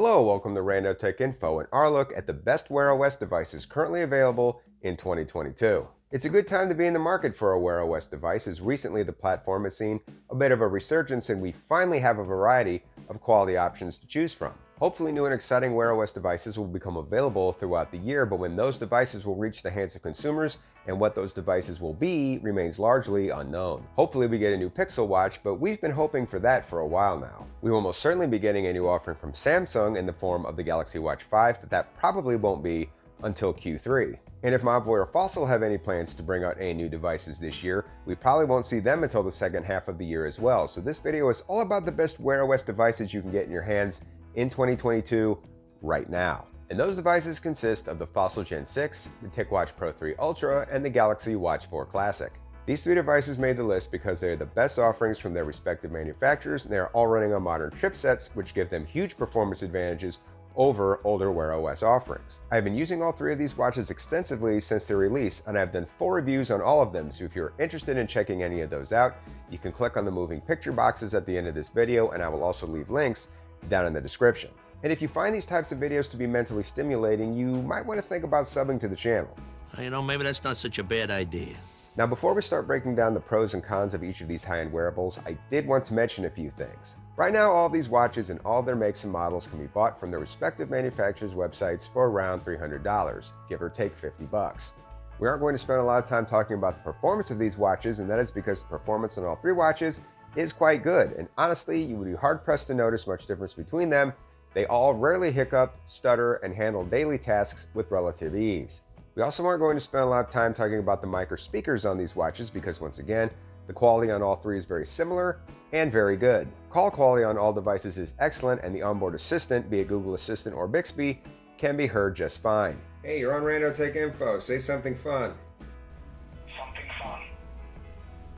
Hello, welcome to Rando Tech Info and our look at the best Wear OS devices currently available in 2022. It's a good time to be in the market for a Wear OS device, as recently the platform has seen a bit of a resurgence and we finally have a variety of quality options to choose from. Hopefully new and exciting Wear OS devices will become available throughout the year, but when those devices will reach the hands of consumers and what those devices will be remains largely unknown. Hopefully we get a new Pixel watch, but we've been hoping for that for a while now. We will most certainly be getting a new offering from Samsung in the form of the Galaxy Watch 5, but that probably won't be until Q3. And if Mobvoi or Fossil have any plans to bring out any new devices this year, we probably won't see them until the second half of the year as well. So this video is all about the best Wear OS devices you can get in your hands in 2022 right now. And those devices consist of the Fossil Gen 6, the Ticwatch Pro 3 Ultra, and the Galaxy Watch 4 Classic. These three devices made the list because they are the best offerings from their respective manufacturers, and they are all running on modern chipsets, which give them huge performance advantages over older Wear OS offerings. I've been using all three of these watches extensively since their release, and I've done full reviews on all of them, so if you're interested in checking any of those out, you can click on the moving picture boxes at the end of this video, and I will also leave links down in the description. And if you find these types of videos to be mentally stimulating, you might want to think about subbing to the channel. Maybe that's not such a bad idea. Now, before we start breaking down the pros and cons of each of these high-end wearables, I did want to mention a few things. Right now, all these watches and all their makes and models can be bought from their respective manufacturers' websites for around $300, give or take 50 bucks. We aren't going to spend a lot of time talking about the performance of these watches, and that is because the performance on all three watches is quite good, and honestly, you would be hard-pressed to notice much difference between them. They all rarely hiccup, stutter, and handle daily tasks with relative ease. We also aren't going to spend a lot of time talking about the mic or speakers on these watches because, once again, the quality on all three is very similar and very good. Call quality on all devices is excellent, and the onboard assistant, be it Google Assistant or Bixby, can be heard just fine. Hey, you're on Rando Tech Info. Say something fun.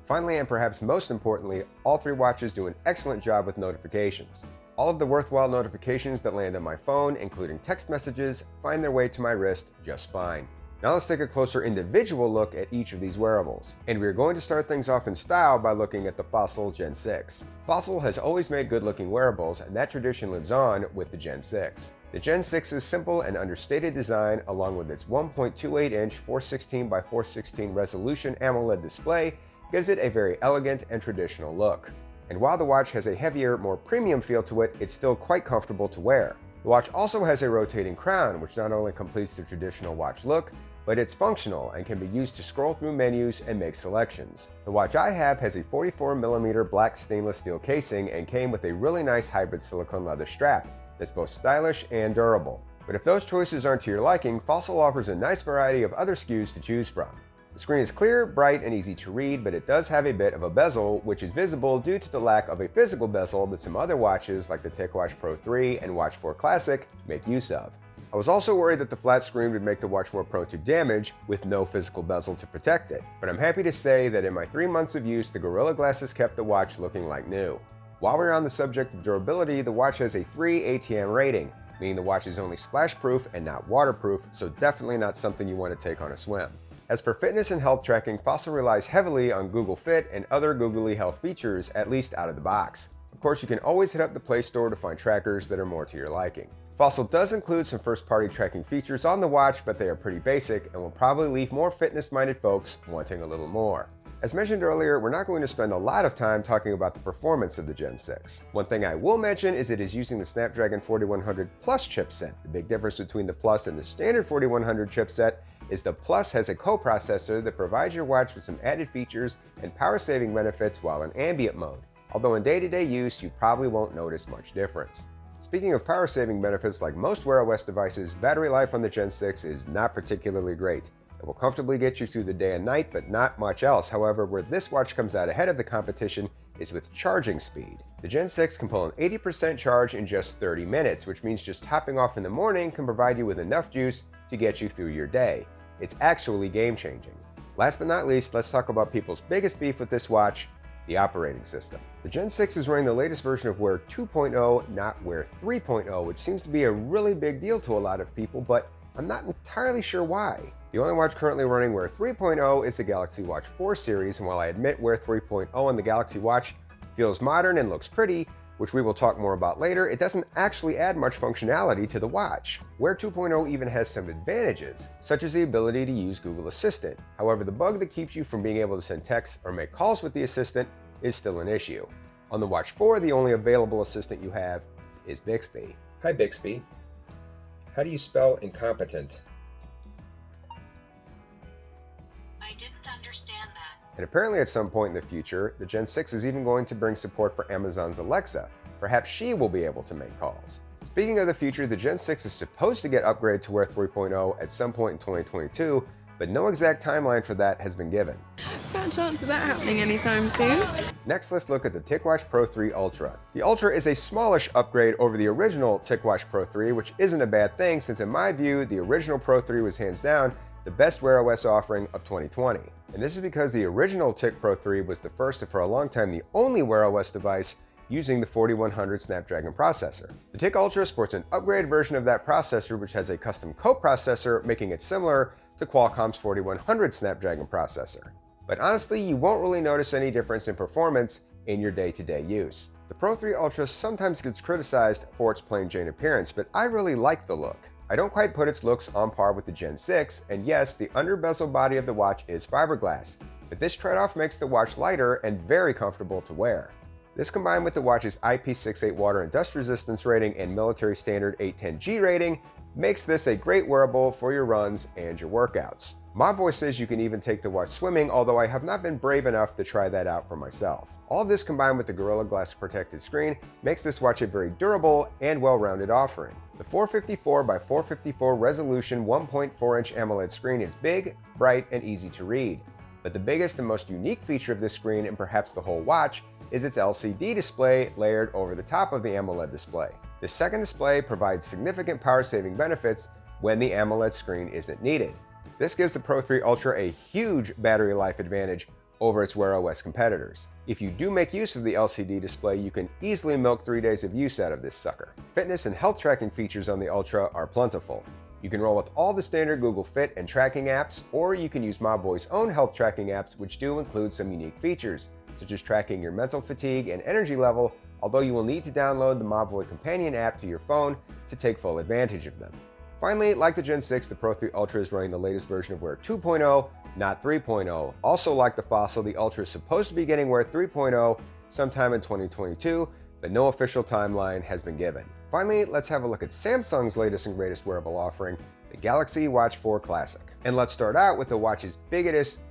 Finally, and perhaps most importantly, all three watches do an excellent job with notifications. All of the worthwhile notifications that land on my phone, including text messages, find their way to my wrist just fine. Now let's take a closer individual look at each of these wearables. And we're going to start things off in style by looking at the Fossil Gen 6. Fossil has always made good-looking wearables, and that tradition lives on with the Gen 6. The Gen 6's simple and understated design, along with its 1.28-inch 416 by 416 resolution AMOLED display, gives it a very elegant and traditional look. And while the watch has a heavier, more premium feel to it, it's still quite comfortable to wear. The watch also has a rotating crown, which not only completes the traditional watch look, but it's functional and can be used to scroll through menus and make selections. The watch I have has a 44mm black stainless steel casing and came with a really nice hybrid silicone leather strap that's both stylish and durable. But if those choices aren't to your liking, Fossil offers a nice variety of other SKUs to choose from. The screen is clear, bright, and easy to read, but it does have a bit of a bezel, which is visible due to the lack of a physical bezel that some other watches like the Ticwatch Pro 3 and Watch 4 Classic make use of. I was also worried that the flat screen would make the watch more prone to damage with no physical bezel to protect it, but I'm happy to say that in my 3 months of use, the Gorilla Glass has kept the watch looking like new. While we're on the subject of durability, the watch has a 3 ATM rating, meaning the watch is only splash-proof and not waterproof, so definitely not something you want to take on a swim. As for fitness and health tracking, Fossil relies heavily on Google Fit and other googly health features, at least out of the box. Of course, you can always hit up the Play Store to find trackers that are more to your liking. Fossil does include some first-party tracking features on the watch, but they are pretty basic and will probably leave more fitness-minded folks wanting a little more. As mentioned earlier, we're not going to spend a lot of time talking about the performance of the Gen 6. One thing I will mention is it is using the Snapdragon 4100 Plus chipset. The big difference between the Plus and the standard 4100 chipset is the Plus has a coprocessor that provides your watch with some added features and power-saving benefits while in ambient mode, although in day-to-day use you probably won't notice much difference. Speaking of power-saving benefits, like most Wear OS devices, battery life on the Gen 6 is not particularly great. It will comfortably get you through the day and night, but not much else. However, where this watch comes out ahead of the competition is with charging speed. The Gen 6 can pull an 80% charge in just 30 minutes, which means just hopping off in the morning can provide you with enough juice to get you through your day. It's actually game-changing. Last but not least, let's talk about people's biggest beef with this watch, the operating system. The Gen 6 is running the latest version of Wear 2.0, not Wear 3.0, which seems to be a really big deal to a lot of people, but I'm not entirely sure why. The only watch currently running Wear 3.0 is the Galaxy Watch 4 series, and while I admit Wear 3.0 on the Galaxy Watch feels modern and looks pretty, which we will talk more about later, it doesn't actually add much functionality to the watch. Wear 2.0 even has some advantages, such as the ability to use Google Assistant. However, the bug that keeps you from being able to send texts or make calls with the Assistant is still an issue. On the Watch 4, the only available assistant you have is Bixby. Hi Bixby. How do you spell incompetent? I didn't understand that. And apparently at some point in the future, the Gen 6 is even going to bring support for Amazon's Alexa. Perhaps she will be able to make calls. Speaking of the future, the Gen 6 is supposed to get upgraded to Wear 3.0 at some point in 2022, but no exact timeline for that has been given. Bad chance of that happening anytime soon. Next, let's look at the Ticwatch Pro 3 Ultra. The Ultra is a smallish upgrade over the original Ticwatch Pro 3, which isn't a bad thing since in my view, the original Pro 3 was hands down the best Wear OS offering of 2020. And this is because the original Tic Pro 3 was the first and for a long time the only Wear OS device using the 4100 Snapdragon processor. The Tic Ultra sports an upgraded version of that processor which has a custom coprocessor, making it similar to Qualcomm's 4100 Snapdragon processor. But honestly, you won't really notice any difference in performance in your day-to-day use. The Pro 3 Ultra sometimes gets criticized for its plain Jane appearance, but I really like the look. I don't quite put its looks on par with the Gen 6, and yes, the under-bezel body of the watch is fiberglass, but this trade-off makes the watch lighter and very comfortable to wear. This combined with the watch's IP68 water and dust resistance rating and military standard 810G rating makes this a great wearable for your runs and your workouts. Mobvoi says you can even take the watch swimming, although I have not been brave enough to try that out for myself. All this combined with the Gorilla Glass protected screen makes this watch a very durable and well-rounded offering. The 454 by 454 resolution 1.4-inch AMOLED screen is big, bright, and easy to read. But the biggest and most unique feature of this screen, and perhaps the whole watch, is its LCD display layered over the top of the AMOLED display. The second display provides significant power-saving benefits when the AMOLED screen isn't needed. This gives the Pro 3 Ultra a huge battery life advantage over its Wear OS competitors. If you do make use of the LCD display, you can easily milk 3 days of use out of this sucker. Fitness and health tracking features on the Ultra are plentiful. You can roll with all the standard Google Fit and tracking apps, or you can use Mobvoi's own health tracking apps, which do include some unique features, such as tracking your mental fatigue and energy level, although you will need to download the Mobvoi companion app to your phone to take full advantage of them. Finally, like the Gen 6, the Pro 3 Ultra is running the latest version of Wear 2.0, not 3.0. Also like the Fossil, the Ultra is supposed to be getting Wear 3.0 sometime in 2022, but no official timeline has been given. Finally, let's have a look at Samsung's latest and greatest wearable offering, the Galaxy Watch 4 Classic. And let's start out with the watch's biggest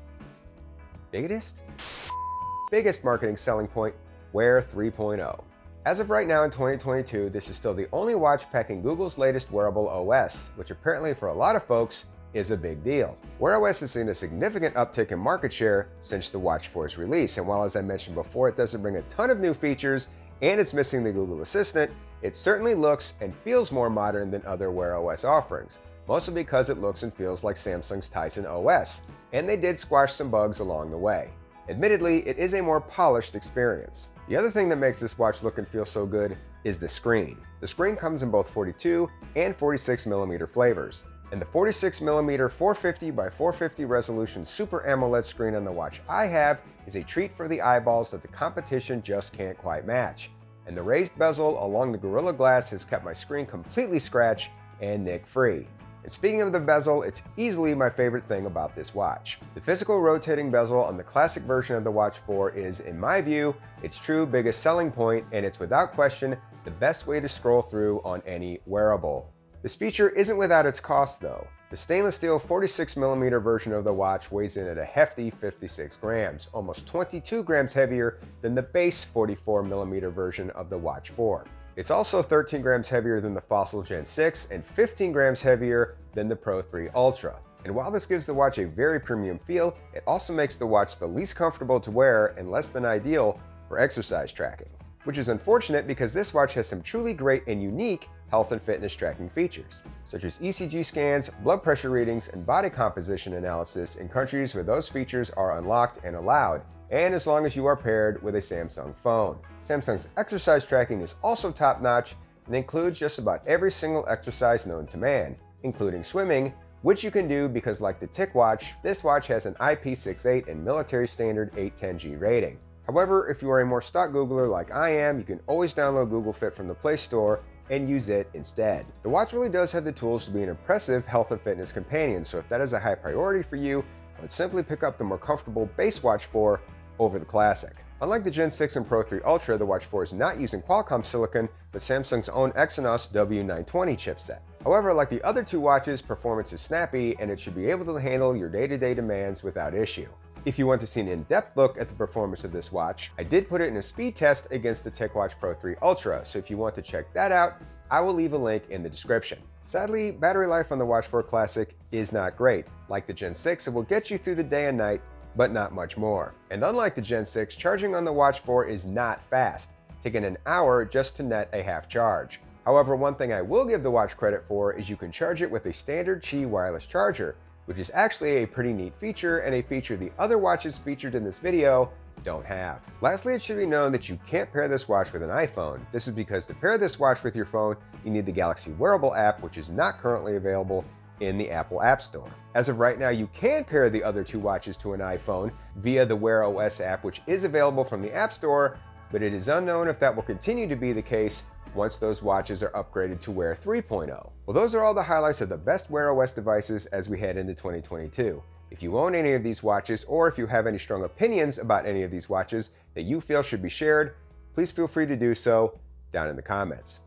marketing selling point, Wear 3.0. As of right now in 2022, this is still the only watch packing Google's latest wearable OS, which apparently for a lot of folks is a big deal. Wear OS has seen a significant uptick in market share since the Watch 4's release, and while as I mentioned before it doesn't bring a ton of new features and it's missing the Google Assistant, it certainly looks and feels more modern than other Wear OS offerings, mostly because it looks and feels like Samsung's Tizen OS, and they did squash some bugs along the way. Admittedly, it is a more polished experience. The other thing that makes this watch look and feel so good is the screen. The screen comes in both 42 and 46mm flavors, and the 46mm 450 by 450 resolution Super AMOLED screen on the watch I have is a treat for the eyeballs that the competition just can't quite match. And the raised bezel along the Gorilla Glass has kept my screen completely scratch and nick-free. And speaking of the bezel, it's easily my favorite thing about this watch. The physical rotating bezel on the classic version of the Watch 4 is, in my view, its true biggest selling point, and it's without question the best way to scroll through on any wearable. This feature isn't without its cost though. The stainless steel 46mm version of the watch weighs in at a hefty 56 grams, almost 22 grams heavier than the base 44mm version of the Watch 4. It's also 13 grams heavier than the Fossil Gen 6 and 15 grams heavier than the Pro 3 Ultra. And while this gives the watch a very premium feel, it also makes the watch the least comfortable to wear and less than ideal for exercise tracking. Which is unfortunate because this watch has some truly great and unique health and fitness tracking features, such as ECG scans, blood pressure readings, and body composition analysis in countries where those features are unlocked and allowed, and as long as you are paired with a Samsung phone. Samsung's exercise tracking is also top-notch and includes just about every single exercise known to man, including swimming, which you can do because like the Ticwatch, this watch has an IP68 and military standard 810G rating. However, if you are a more stock Googler like I am, you can always download Google Fit from the Play Store and use it instead. The watch really does have the tools to be an impressive health and fitness companion, so if that is a high priority for you, I would simply pick up the more comfortable base Watch 4 over the Classic. Unlike the Gen 6 and Pro 3 Ultra, the Watch 4 is not using Qualcomm silicon, but Samsung's own Exynos W920 chipset. However, like the other two watches, performance is snappy and it should be able to handle your day-to-day demands without issue. If you want to see an in-depth look at the performance of this watch, I did put it in a speed test against the Ticwatch Pro 3 Ultra, so if you want to check that out, I will leave a link in the description. Sadly, battery life on the Watch 4 Classic is not great. Like the Gen 6, it will get you through the day and night, but not much more. And unlike the Gen 6, charging on the Watch 4 is not fast, taking an hour just to net a half charge. However, one thing I will give the watch credit for is you can charge it with a standard Qi wireless charger, which is actually a pretty neat feature and a feature the other watches featured in this video don't have. Lastly, it should be known that you can't pair this watch with an iPhone. This is because to pair this watch with your phone, you need the Galaxy Wearable app, which is not currently available in the Apple App Store. As of right now, you can pair the other two watches to an iPhone via the Wear OS app, which is available from the App Store, but it is unknown if that will continue to be the case once those watches are upgraded to Wear 3.0. Well, those are all the highlights of the best Wear OS devices as we head into 2022. If you own any of these watches, or if you have any strong opinions about any of these watches that you feel should be shared, please feel free to do so down in the comments.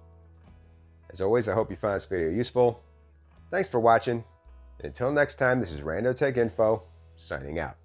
As always, I hope you found this video useful. Thanks for watching, and until next time, this is Rando Tech Info, signing out.